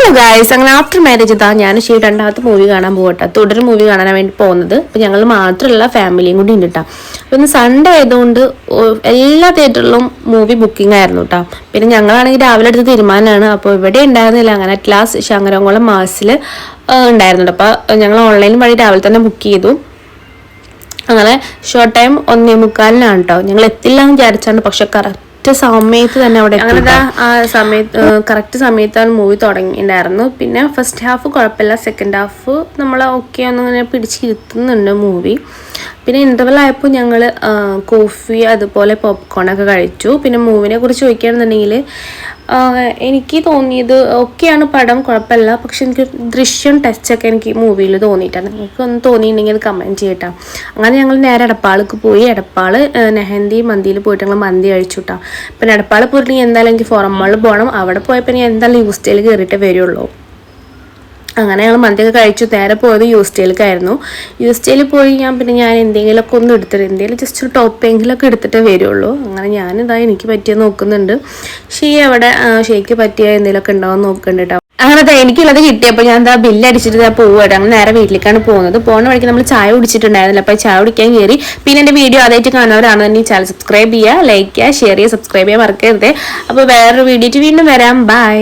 Hello guys, അങ്ങനെ after marriage ഇതാ ഞാൻ രണ്ടാമത്തെ മൂവി കാണാൻ പോകട്ടെ. തുടർ മൂവി കാണാൻ വേണ്ടി പോകുന്നത്. അപ്പം ഞങ്ങൾ മാത്രമല്ല ഫാമിലിയും കൂടി ഉണ്ട് കേട്ടോ. അപ്പം ഇന്ന് സൺഡേ ആയതുകൊണ്ട് എല്ലാ തിയേറ്ററിലും മൂവി ബുക്കിംഗ് ആയിരുന്നു കേട്ടോ. പിന്നെ ഞങ്ങളാണെങ്കിൽ രാവിലെ എടുത്ത തീരുമാനമാണ്. അപ്പോൾ ഇവിടെ ഉണ്ടായിരുന്നില്ല. അങ്ങനെ അറ്റ്ലാസ് ശങ്കരംകുളം മാസിൽ ഉണ്ടായിരുന്നു. അപ്പോൾ ഞങ്ങൾ ഓൺലൈൻ വഴി രാവിലെ തന്നെ ബുക്ക് ചെയ്തു. അങ്ങനെ ഷോർട്ട് ടൈം 1:45 കേട്ടോ. ഞങ്ങൾ എത്തില്ല എന്ന് വിചാരിച്ചാണ്, പക്ഷെ സമയത്ത് തന്നെ അവിടെ അങ്ങനെ ആ സമയത്ത് കറക്റ്റ് സമയത്താണ് മൂവി തുടങ്ങിയിട്ടുണ്ടായിരുന്നു. പിന്നെ ഫസ്റ്റ് ഹാഫ് കുഴപ്പമില്ല, സെക്കൻഡ് ഹാഫ് നമ്മൾ ഓക്കെ ഒന്നിങ്ങനെ പിടിച്ചിരുത്തുന്നുണ്ട് മൂവി. പിന്നെ ഇൻ്റർവെൽ ആയപ്പോൾ ഞങ്ങൾ കോഫി അതുപോലെ പോപ്കോണൊക്കെ കഴിച്ചു. പിന്നെ മൂവിനെ കുറിച്ച് ചോദിക്കുകയാണെന്നുണ്ടെങ്കിൽ എനിക്ക് തോന്നിയത് ഓക്കെയാണ്, പടം കുഴപ്പമില്ല. പക്ഷെ എനിക്ക് ദൃശ്യം ടച്ചൊക്കെ എനിക്ക് മൂവിയിൽ തോന്നിയിട്ടാണ്. നിങ്ങൾക്ക് ഒന്ന് തോന്നിയിട്ടുണ്ടെങ്കിൽ അത് കമൻറ്റ് ചെയ്യട്ടോ. അങ്ങനെ ഞങ്ങൾ നേരെ എടപ്പാൾക്ക് പോയി. എടപ്പാൾ നെഹന്തി മന്തിയിൽ പോയിട്ട് ഞങ്ങൾ മന്തി കഴിച്ചു കേട്ടോ. പിന്നെ എടപ്പാൾ പോയിട്ടുണ്ടെങ്കിൽ എന്തായാലും എനിക്ക് ഫോറം മാളിൽ പോകണം. അവിടെ പോയപ്പോൾ ഞാൻ എന്തായാലും യൂസ്റ്റേൽ കയറിയിട്ട് വരുള്ളൂ. അങ്ങനെ ഞങ്ങൾ മന്തിയൊക്കെ കഴിച്ചു. നേരെ പോയത് യൂസ്റ്റേലിലേക്കായിരുന്നു. യൂസ്റ്റേലിൽ പോയി ഞാൻ എന്തെങ്കിലുമൊക്കെ ഒന്ന് എടുത്തിട്ട് എന്തെങ്കിലും ജസ്റ്റ് ഒരു ടോപ്പെങ്കിലൊക്കെ എടുത്തിട്ടേ വരുള്ളൂ. അങ്ങനെ ഞാനിതാ എനിക്ക് പറ്റിയത് നോക്കുന്നുണ്ട്. ഷേക്ക് പറ്റിയ എന്തെങ്കിലുമൊക്കെ ഉണ്ടാവും നോക്കുന്നുണ്ട് കേട്ടോ. അങ്ങനെ എനിക്കുള്ളത് കിട്ടിയപ്പോൾ ഞാൻ എന്താ ബില്ലടിച്ചിട്ട് പോവുകയാണ്. അങ്ങനെ നേരെ വീട്ടിലേക്കാണ് പോകുന്നത്. പോകുന്ന വഴിക്ക് നമ്മൾ ചായ കുടിച്ചിട്ടുണ്ടായിരുന്നില്ല. അപ്പോൾ ചായ കുടിക്കാൻ കയറി. പിന്നെ എൻ്റെ വീഡിയോ ആദ്യമായിട്ട് കാണുന്നവരാണെന്നുണ്ടെങ്കിൽ ചാനൽ സബ്സ്ക്രൈബ് ചെയ്യുക, ലൈക്ക് ചെയ്യുക, ഷെയർ ചെയ്യുക, സബ്സ്ക്രൈബ് ചെയ്യാൻ മറക്കരുത്. അപ്പോൾ വേറൊരു വീഡിയോ വീണ്ടും വരാം. ബൈ.